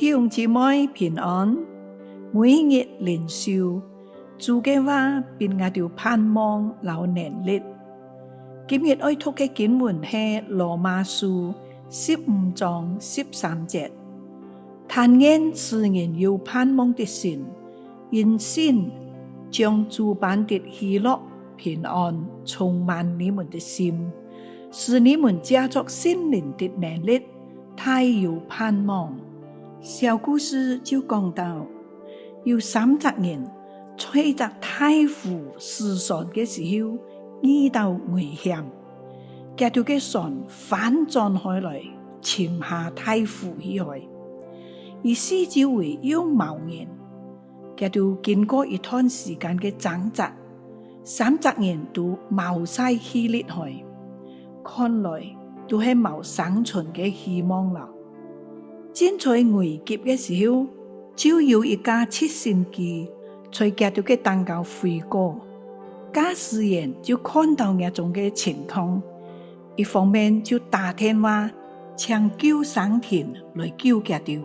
弟兄姊妹平安，每日靈修，主嘅話變我哋盼望有能力。今日愛讀嘅經文係羅馬書15章13節，但願使人有盼望的神，因信將諸般的喜樂平安充滿你們的心，使你們借着聖靈的能力，大有盼望。小故事就講到，有30人隨着大湖失船嘅時候遇到危險，這條嘅船翻轉開來，潛下大湖以外，而四周圍有冇人。這條經過一段時間嘅掙扎，30人都冇晒氣力去，看來都係冇生存嘅希望啦。正在危急嘅時候，就有一架直升機在這條嘅蛋糕飛過，駕駛員就看到那種嘅情況，一方面就打電話請救生艇來救這條，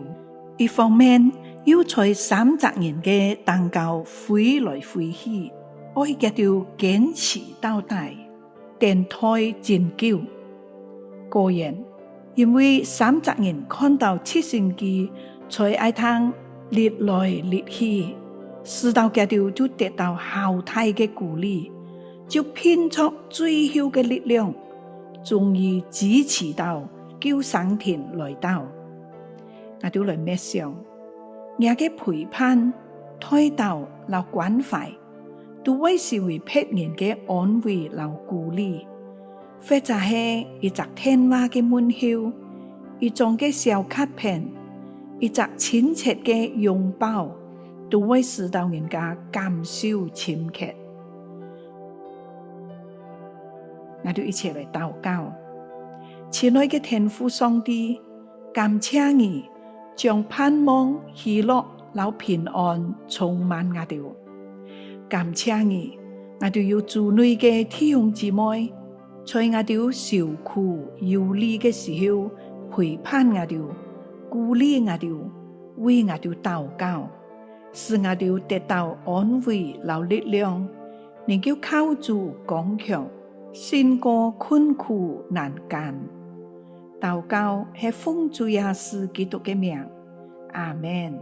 一方面又在30人嘅蛋糕飛來飛去，愛這條堅持到底，等待拯救。果然，因為30人看到直升機在愛灘裂來裂去，使到這條就得到好大嘅鼓勵，就拼出最後嘅力量，終於支持到救生艇來到。我哋來默想，那個陪伴、推導、和關懷，都為是為別人嘅安慰和鼓勵，或者係一隻電話嘅問候，一張嘅小卡片，一隻親切嘅擁抱，都會使到人家感受親切。我哋一齊來禱告，親愛嘅天父上帝，感謝你將盼望、喜樂、和平安充滿我哋。感謝你，我哋有主內嘅弟兄姊妹，在我哋受苦憂慮嘅時候，陪伴我哋，鼓勵我哋，為我哋禱告，使我哋得到安慰和力量，能夠靠主剛強，勝過困苦難關。禱告係奉主耶穌基督嘅名，阿們。